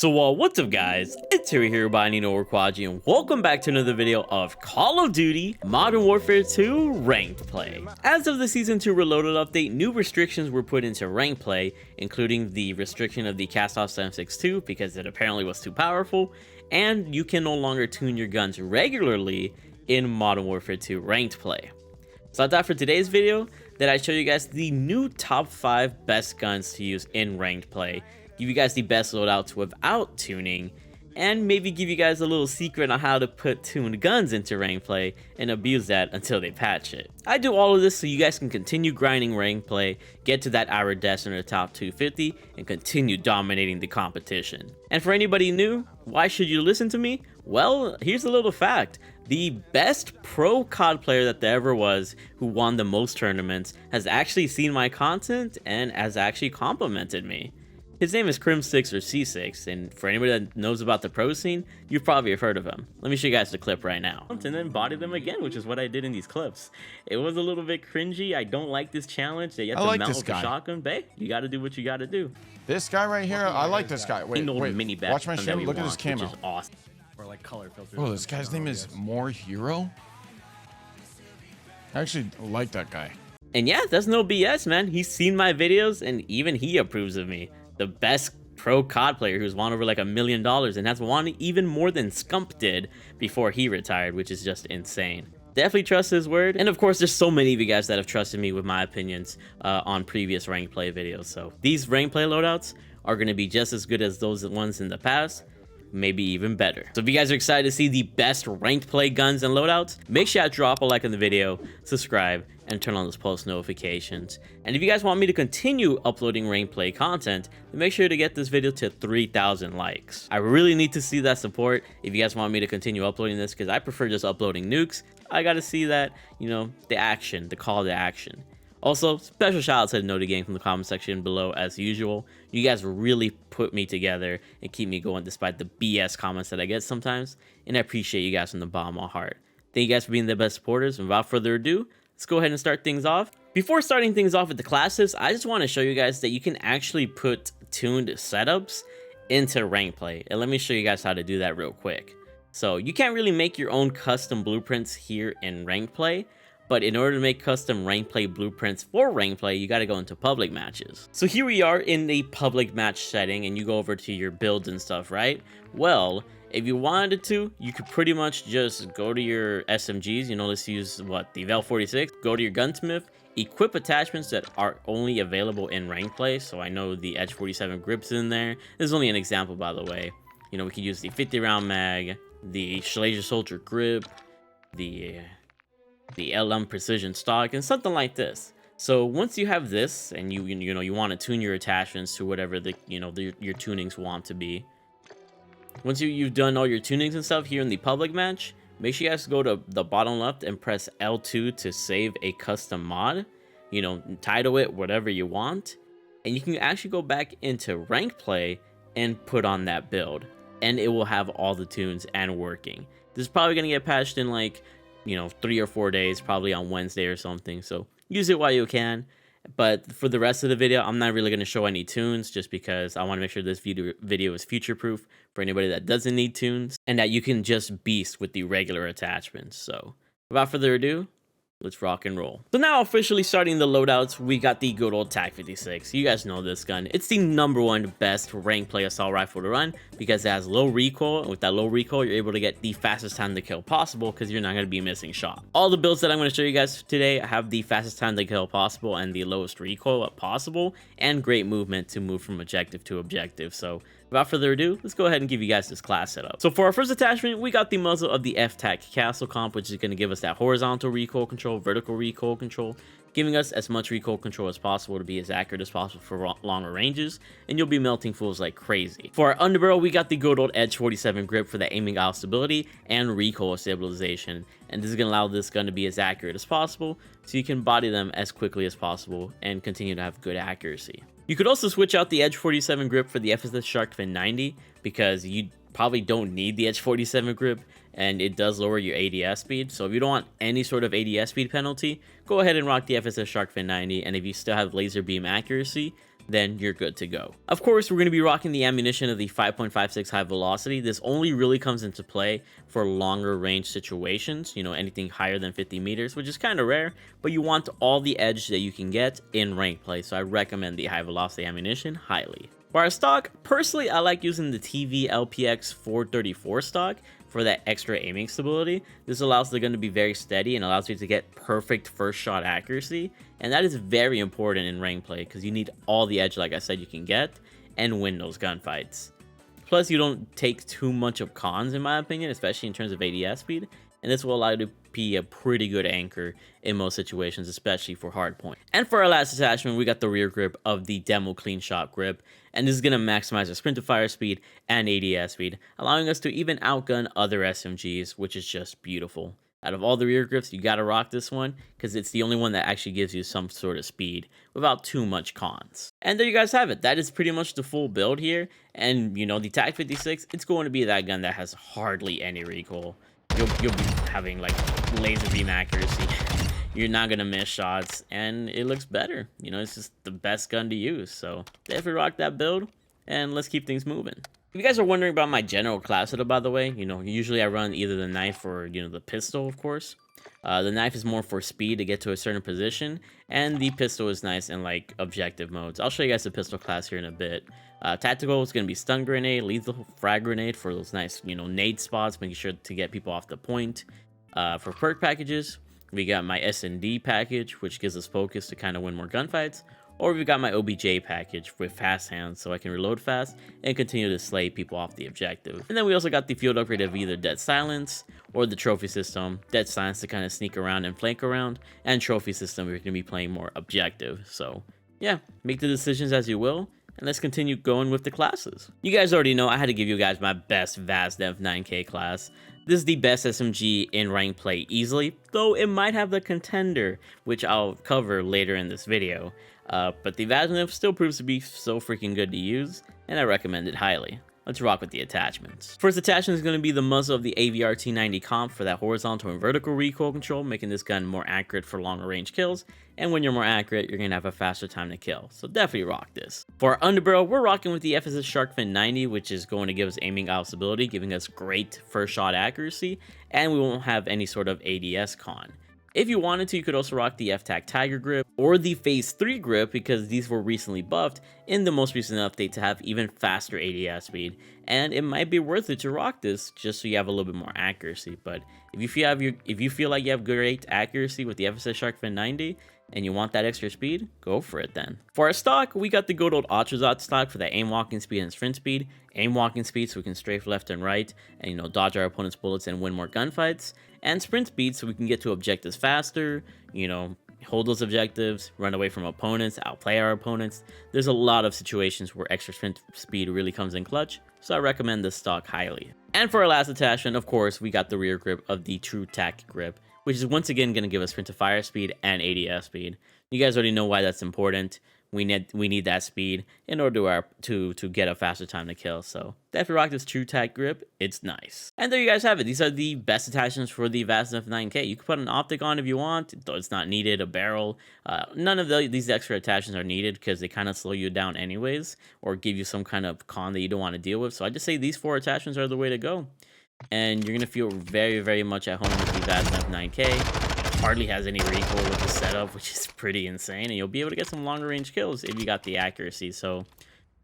What's up guys, it's Terry here by Nino Quadji, and welcome back to another video of Call of Duty Modern Warfare 2 Ranked Play. As of the Season 2 Reloaded update, new restrictions were put into Ranked Play, including the restriction of the Castoff 762 because it apparently was too powerful, and you can no longer tune your guns regularly in Modern Warfare 2 Ranked Play. So I thought for today's video that I'd show you guys the new top 5 best guns to use in Ranked Play, give you guys the best loadouts without tuning, and maybe give you guys a little secret on how to put tuned guns into Ranked Play and abuse that until they patch it. I do all of this so you guys can continue grinding Ranked Play, get to that hour desk in the top 250, and continue dominating the competition. And for anybody new, why should you listen to me? Well, here's a little fact. The best pro COD player that there ever was, who won the most tournaments, has actually seen my content and has actually complimented me. His name is Crim6 or C6, and for anybody that knows about the pro scene, you've probably heard of him. Let me show you guys the clip right now. And then body them again, which is what I did in these clips. It was a little bit cringy. I don't like this challenge. That you have to mount with a shotgun. Bae, you gotta do what you gotta do. This guy right here, I like this guy. Wait, mini watch my shit. Look at his camo. Which is awesome. Or like color filters. Oh, this guy's name is More Hero. I actually like that guy. And yeah, that's no BS, man. He's seen my videos and even he approves of me. The best pro COD player who's won over like $1 million and has won even more than Scump did before he retired, which is just insane. Definitely trust his word. And of course, there's so many of you guys that have trusted me with my opinions on previous Ranked Play videos. So these Ranked Play loadouts are going to be just as good as those ones in the past, maybe even better. So if you guys are excited to see the best Ranked Play guns and loadouts, make sure to drop a like on the video, subscribe, and turn on those post notifications. And if you guys want me to continue uploading Ranked Play content, then make sure to get this video to 3,000 likes. I really need to see that support if you guys want me to continue uploading this, because I prefer just uploading nukes. I gotta see that, you know, the action, the call to action. Also, special shout out to the Noti Gang from the comment section below as usual. You guys really put me together and keep me going despite the BS comments that I get sometimes, and I appreciate you guys from the bottom of my heart. Thank you guys for being the best supporters, and without further ado, let's go ahead and start things off. Before starting things off with the classes, I just want to show you guys that you can actually put tuned setups into Ranked Play, and let me show you guys how to do that real quick. So you can't really make your own custom blueprints here in Ranked Play, but in order to make custom Ranked Play blueprints for Ranked Play, you got to go into public matches. So here we are in the public match setting, and you go over to your builds and stuff, right? Well, if you wanted to, you could pretty much just go to your SMGs, you know, let's use what, the Val46, go to your gunsmith, equip attachments that are only available in Ranked Play. So I know the Edge 47 grips in there. This is only an example, by the way. You know, we could use the 50 round mag, the Schlager Soldier grip, the LM precision stock, and something like this. So once you have this and you want to tune your attachments to whatever the your tunings want to be. Once you've done all your tunings and stuff here in the public match, make sure you guys go to the bottom left and press L2 to save a custom mod. You know, title it whatever you want, and you can actually go back into Ranked Play and put on that build, and it will have all the tunes and working. This is probably gonna get patched in like, you know, 3 or 4 days, probably on Wednesday or something. So use it while you can. But for the rest of the video, I'm not really going to show any tunes, just because I want to make sure this video is future proof for anybody that doesn't need tunes, and that you can just beast with the regular attachments. So without further ado, let's rock and roll. So now officially starting the loadouts, we got the good old TAC 56. You guys know this gun. It's the #1 best Ranked Play assault rifle to run because it has low recoil, and with that low recoil, you're able to get the fastest time to kill possible because you're not going to be missing shot. All the builds that I'm going to show you guys today have the fastest time to kill possible and the lowest recoil possible, and great movement to move from objective to objective. So without further ado, let's go ahead and give you guys this class setup. So for our first attachment, we got the muzzle of the F-TAC Castle comp, which is going to give us that horizontal recoil control, vertical recoil control, giving us as much recoil control as possible to be as accurate as possible for longer ranges, and you'll be melting fools like crazy. For our underbarrel, we got the good old Edge 47 grip for the aiming out stability and recoil stabilization, and this is going to allow this gun to be as accurate as possible, so you can body them as quickly as possible and continue to have good accuracy. You could also switch out the Edge 47 grip for the FSS Shark Fin 90 because you probably don't need the Edge 47 grip, and it does lower your ADS speed. So if you don't want any sort of ADS speed penalty, go ahead and rock the FSS Shark Fin 90, and if you still have laser beam accuracy, then you're good to go. Of course, we're going to be rocking the ammunition of the 5.56 high velocity. This only really comes into play for longer range situations, you know, anything higher than 50 meters, which is kind of rare, but you want all the edge that you can get in ranked play, so I recommend the high velocity ammunition highly. For our stock, personally, I like using the TV LPX 434 stock for that extra aiming stability. This allows the gun to be very steady and allows you to get perfect first shot accuracy, and that is very important in ranked play because you need all the edge, like I said, you can get and win those gunfights. Plus, you don't take too much of cons, in my opinion, especially in terms of ADS speed, and this will allow you to be a pretty good anchor in most situations, especially for hardpoint. And for our last attachment, we got the rear grip of the Demo Clean Shot grip, and this is going to maximize our sprint to fire speed and ADS speed, allowing us to even outgun other SMGs, which is just beautiful. Out of all the rear grips, you got to rock this one because it's the only one that actually gives you some sort of speed without too much cons. And there you guys have it. That is pretty much the full build here. And you know, the TAC 56, it's going to be that gun that has hardly any recoil. You'll be having like laser beam accuracy. You're not gonna miss shots, and it looks better. You know, it's just the best gun to use. So definitely rock that build, and let's keep things moving. If you guys are wondering about my general class setup, by the way, you know, usually I run either the knife or, you know, the pistol, of course. The knife is more for speed to get to a certain position, and the pistol is nice in like objective modes. I'll show you guys the pistol class here in a bit. Tactical is going to be stun grenade, lethal frag grenade for those nice, you know, nade spots, making sure to get people off the point. For perk packages, we got my S&D package, which gives us focus to kind of win more gunfights. Or we got my OBJ package with fast hands, so I can reload fast and continue to slay people off the objective. And then we also got the field upgrade of either Dead Silence or the trophy system. Dead Silence to kind of sneak around and flank around, and trophy system we're going to be playing more objective. So yeah, make the decisions as you will. And let's continue going with the classes. You guys already know I had to give you guys my best VASD F9K class. This is the best SMG in ranked play easily, though it might have the Contender, which I'll cover later in this video. But the VASD still proves to be so freaking good to use, and I recommend it highly. Let's rock with the attachments. First attachment is going to be the muzzle of the AVR T90 comp for that horizontal and vertical recoil control, making this gun more accurate for longer range kills. And when you're more accurate, you're going to have a faster time to kill. So definitely rock this. For our underbarrel, we're rocking with the FSS Shark Fin 90, which is going to give us aiming out stability, giving us great first shot accuracy, and we won't have any sort of ADS con. If you wanted to, you could also rock the FTAC Tiger grip or the Phase 3 grip because these were recently buffed in the most recent update to have even faster ADS speed, and it might be worth it to rock this just so you have a little bit more accuracy. But if you feel like you have great accuracy with the FSS Shark Fin 90 and you want that extra speed, go for it then. For our stock, we got the good old Ultrazot stock for that aim walking speed and sprint speed. Aim walking speed so we can strafe left and right and, you know, dodge our opponent's bullets and win more gunfights. And sprint speed so we can get to objectives faster, you know, hold those objectives, run away from opponents, outplay our opponents. There's a lot of situations where extra sprint speed really comes in clutch, so I recommend this stock highly. And for our last attachment, of course, we got the rear grip of the True Tac grip, which is once again going to give us sprint to fire speed and ADS speed. You guys already know why that's important. We need that speed in order to get a faster time to kill. So definitely rock this True Tac grip. It's nice. And there you guys have it. These are the best attachments for the VASD F9K. You can put an optic on if you want, though it's not needed. A barrel. None of these extra attachments are needed because they kind of slow you down anyways, or give you some kind of con that you don't want to deal with. So I just say these 4 attachments are the way to go. And you're going to feel very, very much at home with the VASD F9K. Hardly has any recoil with the setup, which is pretty insane, and you'll be able to get some longer range kills if you got the accuracy. So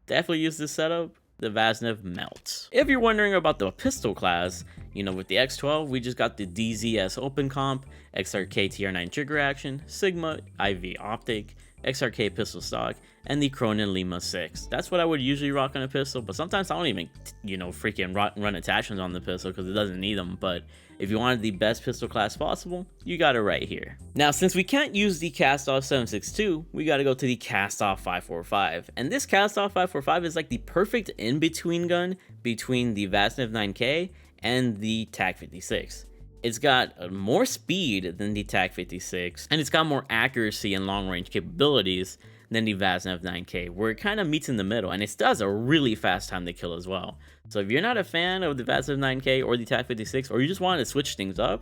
definitely use this setup. The VASD melts. If you're wondering about the pistol class, you know, with the X12, we just got the DZS open comp, XRK TR9 trigger action, Sigma IV optic, XRK pistol stock, and the Cronin Lima 6. That's what I would usually rock on a pistol, but sometimes I don't even, you know, freaking run attachments on the pistol because it doesn't need them. But if you wanted the best pistol class possible, you got it right here. Now, since we can't use the Castoff 7.62, we got to go to the Castoff 5.45. And this Castoff 5.45 is like the perfect in-between gun between the VASD F9K and the TAC 56. It's got more speed than the TAC 56, and it's got more accuracy and long-range capabilities than the VASD F9K, where it kind of meets in the middle, and it does a really fast time to kill as well. So if you're not a fan of the VASD F9K or the TAC 56, or you just want to switch things up,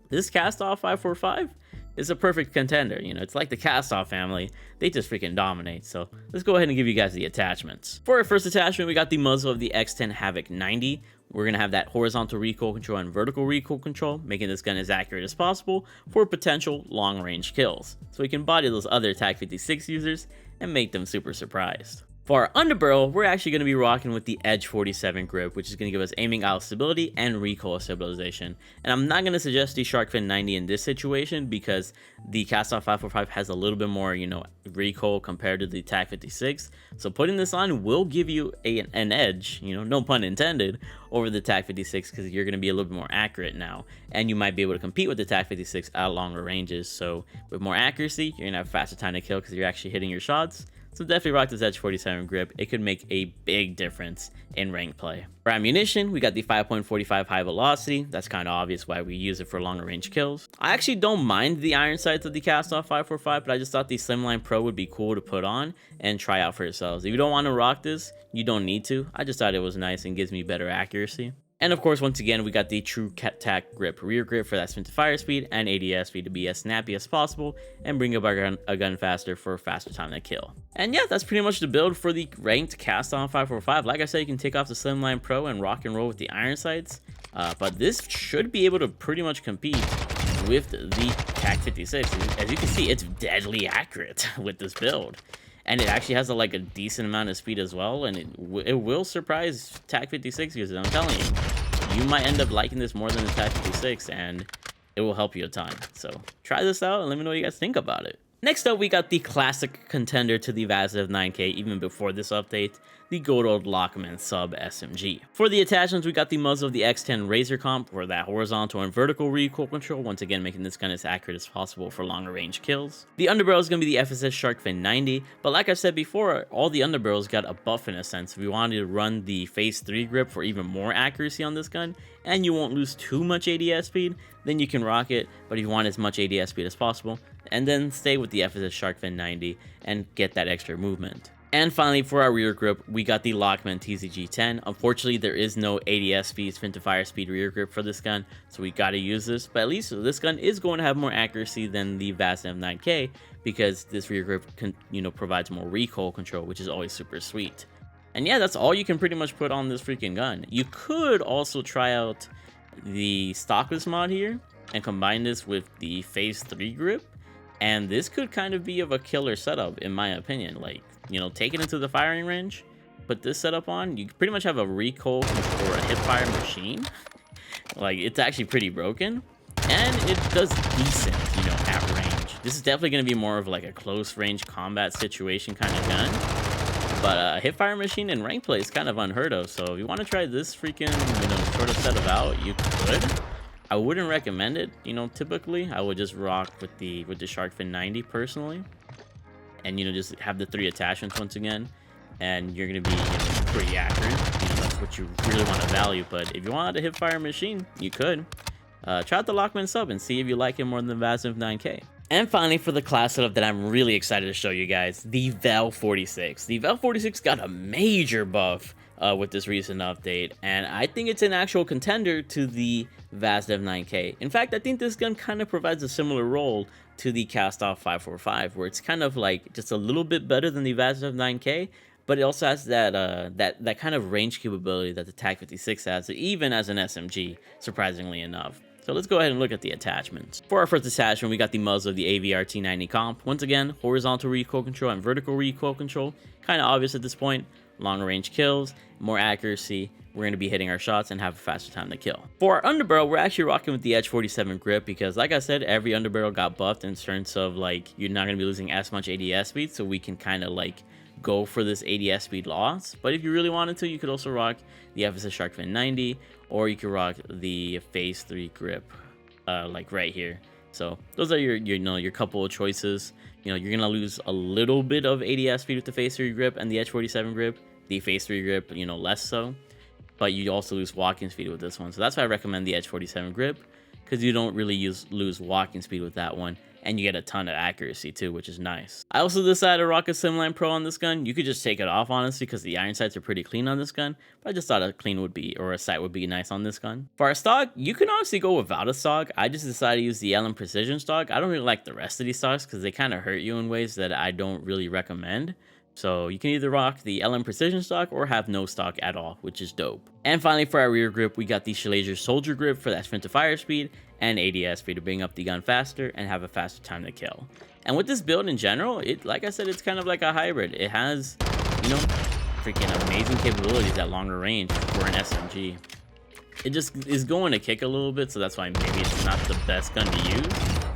this Castoff 5.45 is a perfect contender. You know, it's like the Castoff family. They just freaking dominate. So let's go ahead and give you guys the attachments. For our first attachment, we got the muzzle of the X10 Havoc 90. We're going to have that horizontal recoil control and vertical recoil control, making this gun as accurate as possible for potential long-range kills. So we can body those other TAC 56 users and make them super surprised. For our underbarrel, we're actually going to be rocking with the Edge 47 grip, which is going to give us aiming out stability and recoil stabilization. And I'm not going to suggest the Shark Fin 90 in this situation because the Castoff 545 has a little bit more, you know, recoil compared to the TAC 56. So putting this on will give you an edge, you know, no pun intended, over the TAC 56 because you're going to be a little bit more accurate now. And you might be able to compete with the TAC 56 at longer ranges. So with more accuracy, you're going to have faster time to kill because you're actually hitting your shots. So definitely rock this Edge 47 grip. It could make a big difference in ranked play. For ammunition, we got the 5.45 high velocity. That's kind of obvious why we use it for longer range kills. I actually don't mind the iron sights of the Castoff 545, but I just thought the Slimline Pro would be cool to put on and try out for yourselves. If you don't want to rock this, you don't need to. I just thought it was nice and gives me better accuracy. And of course, once again, we got the True Tac Grip rear grip for that spin to fire speed and ADS speed to be as snappy as possible and bring up a gun faster for a faster time to kill. And yeah, that's pretty much the build for the ranked Castoff 545. Like I said, you can take off the Slimline Pro and rock and roll with the iron sights, but this should be able to pretty much compete with the TAC 56. As you can see, it's deadly accurate with this build. And it actually has a decent amount of speed as well, and it will surprise TAC 56 users. I'm telling you, you might end up liking this more than the TAC 56, and it will help you a ton. So try this out and let me know what you guys think about it. Next up, we got the classic contender to the ADF F9K, even before this update, the good old Lockman Sub SMG. For the attachments, we got the muzzle of the X10 Razor Comp for that horizontal and vertical recoil control, once again making this gun as accurate as possible for longer range kills. The underbarrel is going to be the FSS Shark Fin 90, but like I said before, all the underbarrels got a buff in a sense. If you wanted to run the Phase 3 grip for even more accuracy on this gun, and you won't lose too much ADS speed, then you can rock it, but if you want as much ADS speed as possible, and then stay with the FSS Shark Fin 90 and get that extra movement. And finally, for our rear grip, we got the Lockman TZG10. Unfortunately, there is no ADS speed, spin to fire speed rear grip for this gun, so we got to use this. But at least this gun is going to have more accuracy than the ADF F9K because this rear grip provides more recoil control, which is always super sweet. And yeah, that's all you can pretty much put on this freaking gun. You could also try out the stockless mod here and combine this with the Phase 3 grip, and this could kind of be of a killer setup in my opinion. Like, you know, take it into the firing range, put this setup on, you pretty much have a recoil or a hip fire machine. Like, it's actually pretty broken, and it does decent, you know, at range. This is definitely going to be more of like a close range combat situation kind of gun, but a hip fire machine in rank play is kind of unheard of. So if you want to try this freaking, you know, sort of setup out, you could. I wouldn't recommend it, you know. Typically I would just rock with the Shark Fin 90 personally, and, you know, just have the 3 attachments once again, and you're going to be, you know, pretty accurate. You know, that's what you really want to value. But if you want a hip fire machine, you could try out the Lockman Sub and see if you like it more than the ADF F9K. And finally, for the class setup that I'm really excited to show you guys, the Val46. The Val46 got a major buff with this recent update, and I think it's an actual contender to the ADF F9K. In fact, I think this gun kind of provides a similar role to the Castoff 545, where it's kind of like just a little bit better than the ADF F9K, but it also has that kind of range capability that the TAC 56 has, even as an SMG, surprisingly enough. So let's go ahead and look at the attachments. For our first attachment, we got the muzzle of the AVR T90 comp. Once again, horizontal recoil control and vertical recoil control. Kind of obvious at this point. Longer range kills, more accuracy. We're going to be hitting our shots and have a faster time to kill. For our underbarrel, we're actually rocking with the Edge 47 grip because, like I said, every underbarrel got buffed in terms of, like, you're not going to be losing as much ADS speed, so we can kind of like go for this ADS speed loss. But if you really wanted to, you could also rock the FSS Shark Fin 90, or you could rock the Phase 3 grip, like right here. So those are your couple of choices. You know, you're gonna lose a little bit of ADS speed with the Phase 3 grip and the Edge 47 grip. The Phase 3 grip, you know, less so. But you also lose walking speed with this one. So that's why I recommend the Edge 47 grip, because you don't really lose walking speed with that one. and you get a ton of accuracy too, which is nice. I also decided to rock a Simline Pro on this gun. You could just take it off, honestly, because the iron sights are pretty clean on this gun, but I just thought a clean would be, or a sight would be nice on this gun. For our stock, you can honestly go without a stock. I just decided to use the LM Precision stock. I don't really like the rest of these stocks because they kind of hurt you in ways that I don't really recommend. So you can either rock the LM Precision stock or have no stock at all, which is dope. And finally, for our rear grip, we got the Schlager Soldier grip for that sprint to fire speed, and ADS for you to bring up the gun faster and have a faster time to kill. And with this build in general, like I said, it's kind of like a hybrid. It has, you know, freaking amazing capabilities at longer range for an SMG. It just is going to kick a little bit, so that's why maybe it's not the best gun to use.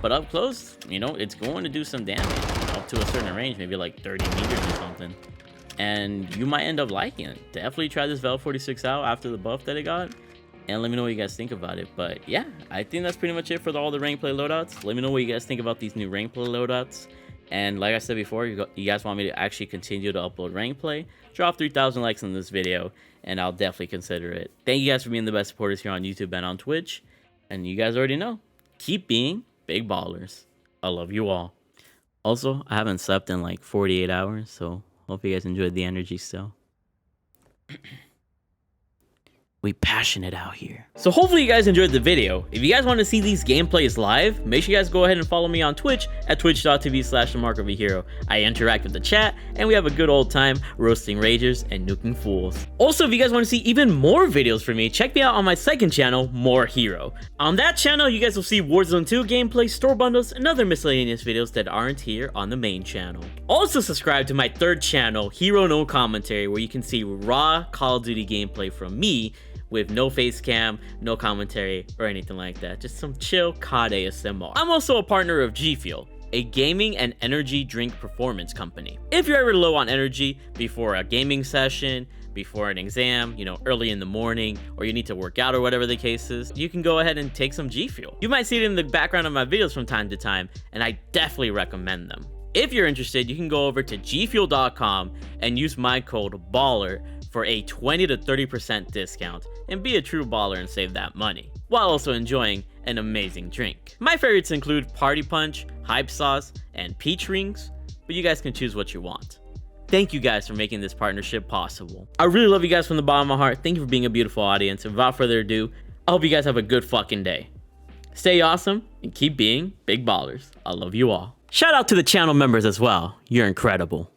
But up close, you know, it's going to do some damage, you know, up to a certain range, maybe like 30 meters or something. And you might end up liking it. Definitely try this Val46 out after the buff that it got. And let me know what you guys think about it. But yeah, I think that's pretty much it for all the Ranked Play loadouts. Let me know what you guys think about these new Ranked Play loadouts. And like I said before, you guys want me to actually continue to upload Ranked Play, drop 3,000 likes on this video, and I'll definitely consider it. Thank you guys for being the best supporters here on YouTube and on Twitch. And you guys already know, keep being big ballers. I love you all. Also, I haven't slept in like 48 hours, so hope you guys enjoyed the energy still. We passionate out here. So hopefully you guys enjoyed the video. If you guys want to see these gameplays live, make sure you guys go ahead and follow me on Twitch at twitch.tv/themarkofahero. I interact with the chat, and we have a good old time roasting ragers and nuking fools. Also, if you guys want to see even more videos from me, check me out on my second channel, More Hero. On that channel, you guys will see Warzone 2 gameplay, store bundles, and other miscellaneous videos that aren't here on the main channel. Also subscribe to my third channel, Hero No Commentary, where you can see raw Call of Duty gameplay from me, with no face cam, no commentary, or anything like that. Just some chill COD ASMR. I'm also a partner of G Fuel, a gaming and energy drink performance company. If you're ever low on energy before a gaming session, before an exam, you know, early in the morning, or you need to work out or whatever the case is, you can go ahead and take some G Fuel. You might see it in the background of my videos from time to time, and I definitely recommend them. If you're interested, you can go over to gfuel.com and use my code BALLER for a 20 to 30% discount and be a true baller and save that money, while also enjoying an amazing drink. My favorites include Party Punch, Hype Sauce, and Peach Rings, but you guys can choose what you want. Thank you guys for making this partnership possible. I really love you guys from the bottom of my heart. Thank you for being a beautiful audience. And without further ado, I hope you guys have a good fucking day. Stay awesome and keep being big ballers. I love you all. Shout out to the channel members as well. You're incredible.